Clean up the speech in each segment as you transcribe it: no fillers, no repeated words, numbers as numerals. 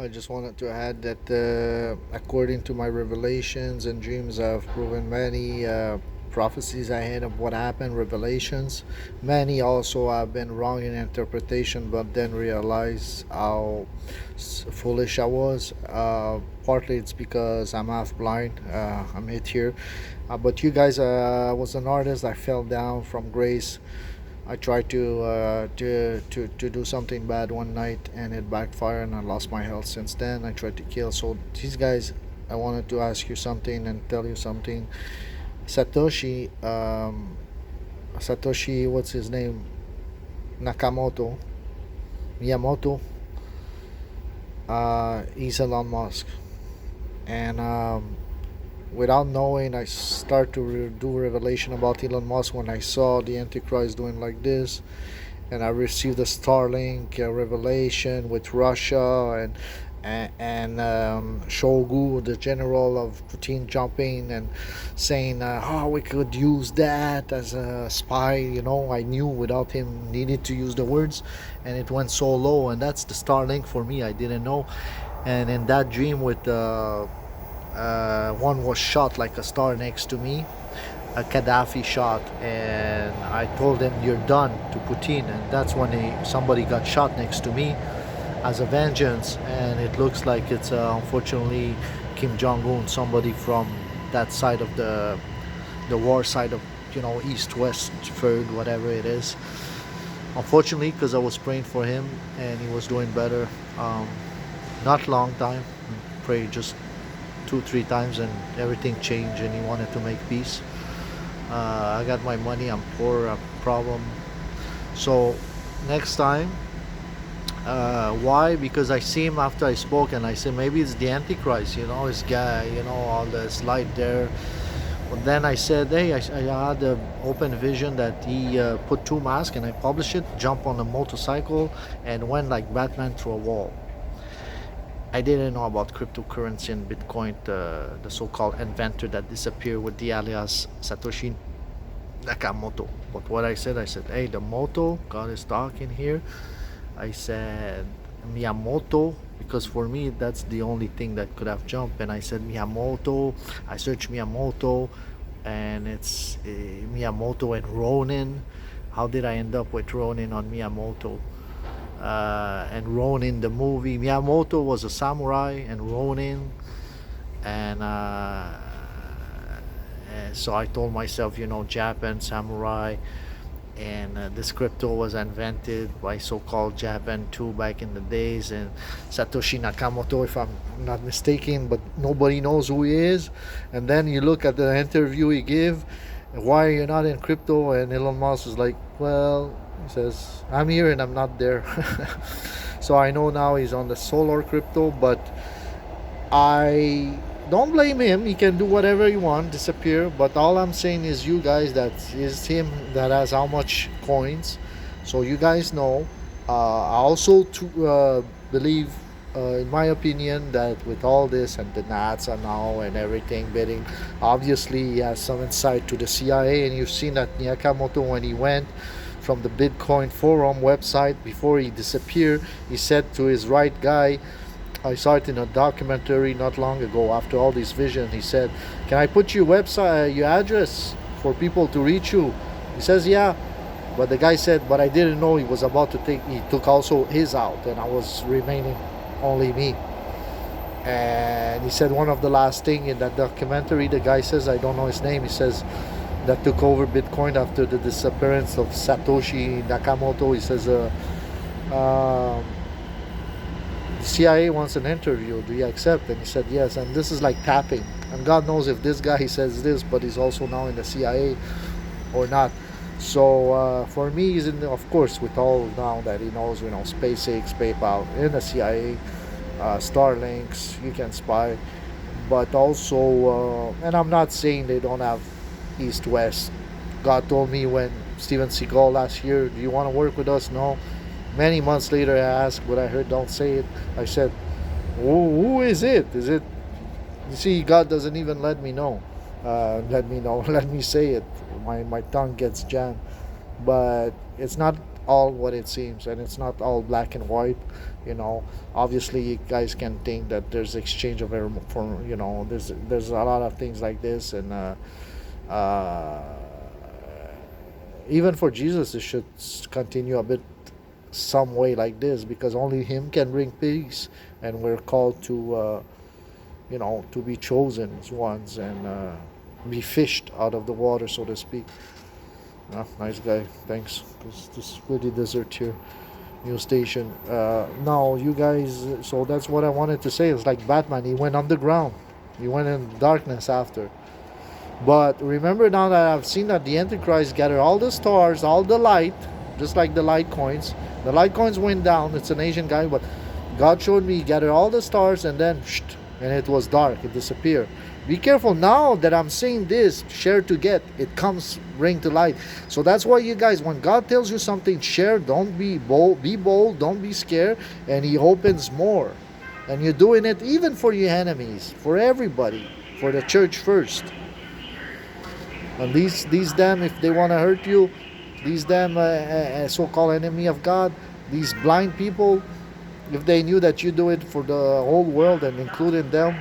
I just wanted to add that according to my revelations and dreams, I've proven many prophecies I had of what happened, revelations. Many also I've been wrong in interpretation, but then realized how foolish I was. Partly it's because I'm half blind. I'm hit here. But you guys, was an artist. I fell down from grace. I tried to do something bad one night and it backfired and I lost my health since then. I tried to kill. So these guys, I wanted to ask you something and tell you something. Satoshi, Satoshi, what's his name? Nakamoto, Miyamoto. He's Elon Musk, and without knowing, I start to do revelation about Elon Musk when I saw the Antichrist doing like this, and I received the Starlink revelation with Russia and Shogu, the general of Putin, jumping and saying, "Oh, we could use that as a spy." I knew without him needed to use the words, and it went so low, and that's the Starlink for me. I didn't know, and in that dream with one was shot like a star next to me, a Gaddafi shot, and I told him, "You're done," to Putin, and that's when somebody got shot next to me as a vengeance, and it looks like it's unfortunately Kim Jong-un, somebody from that side of the war side of East West third, whatever it is. Unfortunately, because I was praying for him and he was doing better. Not long time, prayed just 2-3 times and everything changed and he wanted to make peace. I got my money, I'm poor, a problem. So next time, why? Because I see him after I spoke and I said maybe it's the Antichrist, this guy, all this light there. But then I said, hey, I had an open vision that he put 2 masks and I published it, jumped on a motorcycle and went like Batman through a wall. I didn't know about cryptocurrency and Bitcoin, the so-called inventor that disappeared with the alias Satoshi Nakamoto. But what I said, hey, the moto, God is talking here. I said Miyamoto, because for me that's the only thing that could have jumped. And I said Miyamoto. I searched Miyamoto, and it's Miyamoto and Ronin. How did I end up with Ronin on Miyamoto? And Ronin, the movie. Miyamoto was a samurai, and Ronin, and so I told myself, Japan samurai, and this crypto was invented by so-called Japan too back in the days, and Satoshi Nakamoto, if I'm not mistaken, but nobody knows who he is. And then you look at the interview he gave, why are you not in crypto? And Elon Musk is like, well, he says, I'm here and I'm not there. So I know now he's on the solar crypto, but I don't blame him. He can do whatever he wants, disappear. But all I'm saying is, you guys, that is him that has how much coins. So you guys know. I also believe, in my opinion, that with all this and the Nats and now and everything bidding, obviously he has some insight to the CIA. And you've seen that Nakamoto, when he went from the Bitcoin forum website before he disappeared, he said to his right guy, I saw it in a documentary not long ago. After all this vision, he said, "Can I put your website, your address, for people to reach you?" He says, "Yeah," but the guy said, "But I didn't know he was about to take." He took also his out, and I was remaining only me. And he said one of the last thing in that documentary. The guy says, I don't know his name. He says that took over Bitcoin after the disappearance of Satoshi Nakamoto. He says, CIA wants an interview, do you accept? And he said yes, and this is like tapping, and God knows if this guy, he says this, but he's also now in the CIA or not. So for me, he's in of course, with all now that he knows, SpaceX, PayPal, in the CIA, Starlinks, you can spy. But also, and I'm not saying they don't have East West. God told me when Steven Seagal last year, do you want to work with us? No. Many months later, I asked what I heard, don't say it. I said, who is it? Is it? You see, God doesn't even let me know. Let me know. Let me say it. My tongue gets jammed. But it's not all what it seems, and it's not all black and white. You know, obviously, you guys can think that there's exchange of error for, there's a lot of things like this, and uh, even for Jesus, it should continue a bit some way like this, because only Him can bring peace, and we're called to, to be chosen ones, and be fished out of the water, so to speak. Nice guy, thanks. Because this is pretty desert here. New station. Now, you guys, so that's what I wanted to say. It's like Batman, he went underground. He went in darkness after. But remember now that I've seen that the Antichrist gathered all the stars, all the light, just like the light coins. The light coins went down. It's an Asian guy, but God showed me he gathered all the stars, and then, and it was dark. It disappeared. Be careful now that I'm saying this, share to get. It comes bring to light. So that's why you guys, when God tells you something, share. Don't be bold, don't be scared, and He opens more. And you're doing it even for your enemies, for everybody, for the church first. And these them, if they want to hurt you, these them so-called enemy of God, these blind people, if they knew that you do it for the whole world and including them,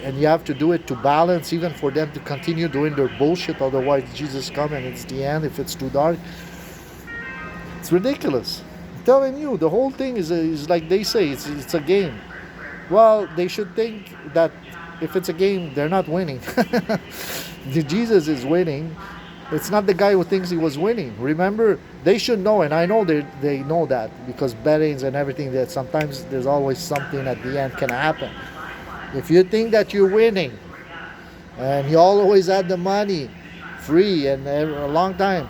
and you have to do it to balance, even for them to continue doing their bullshit, otherwise Jesus come and it's the end if it's too dark. It's ridiculous. I'm telling you, the whole thing is like they say, it's a game. Well, they should think that if it's a game, they're not winning. Jesus is winning. It's not the guy who thinks he was winning. Remember, they should know, and I know they know that, because bettings and everything, that sometimes there's always something at the end can happen. If you think that you're winning, and you always had the money free and a long time,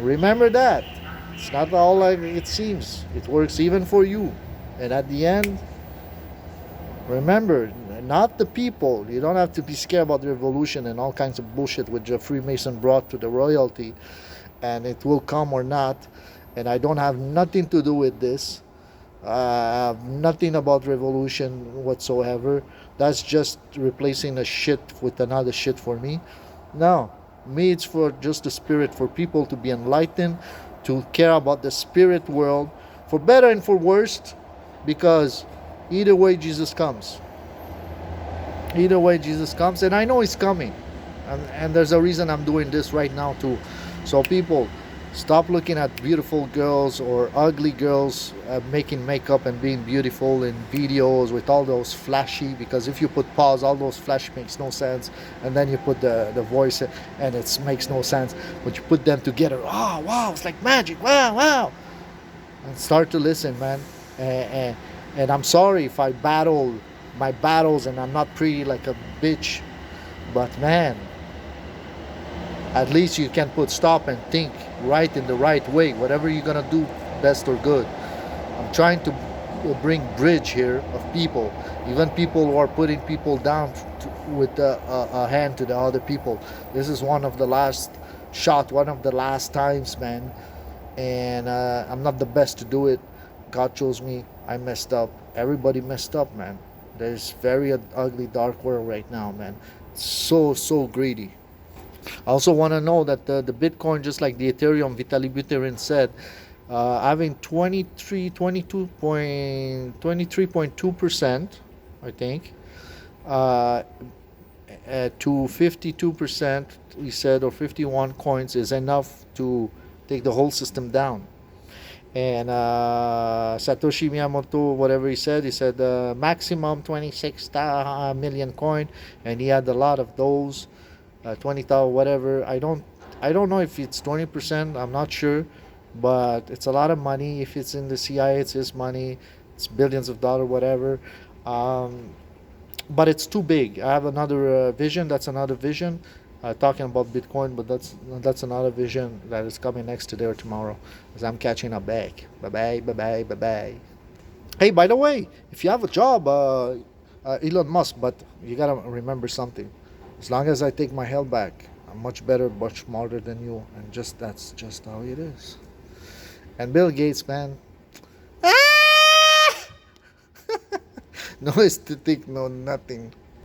remember that. It's not all like it seems. It works even for you. And at the end, remember, not the people. You don't have to be scared about the revolution and all kinds of bullshit which the Freemason brought to the royalty, and it will come or not. And I don't have nothing to do with this. I have nothing about revolution whatsoever. That's just replacing a shit with another shit for me. No, me, it's for just the spirit, for people to be enlightened, to care about the spirit world, for better and for worst, because either way Jesus comes. Either way Jesus comes, and I know He's coming. And there's a reason I'm doing this right now too. So people, stop looking at beautiful girls or ugly girls making makeup and being beautiful in videos with all those flashy, because if you put pause, all those flash makes no sense, and then you put the voice and it makes no sense, but you put them together, oh wow, it's like magic, wow, and start to listen, man. And I'm sorry if I battle my battles and I'm not pretty like a bitch, but man, at least you can put stop and think right in the right way, whatever you're gonna do, best or good. I'm trying to bring bridge here of people, even people who are putting people down with a hand to the other people. This is one of the last shot, one of the last times, man, and I'm not the best to do it. God chose me. I messed up. Everybody messed up, man. There's very ugly dark world right now, man. So greedy. I also want to know that the Bitcoin, just like the Ethereum, Vitaly Buterin said, having 23.2%, I think, to 52%, he said, or 51 coins is enough to take the whole system down. And Satoshi Nakamoto, whatever he said maximum 26 million coin, and he had a lot of those. 20,000, whatever. I don't know if it's 20%. I'm not sure, but it's a lot of money. If it's in the CIA, it's his money. It's billions of dollars, whatever. But it's too big. I have another vision. That's another vision. Talking about Bitcoin, but that's another vision that is coming next today or tomorrow, as I'm catching up back. Bye bye. Hey, by the way, if you have a job, Elon Musk, but you gotta remember something. As long as I take my health back, I'm much better, much smarter than you, and that's just how it is. And Bill Gates, man, no aesthetic, no nothing.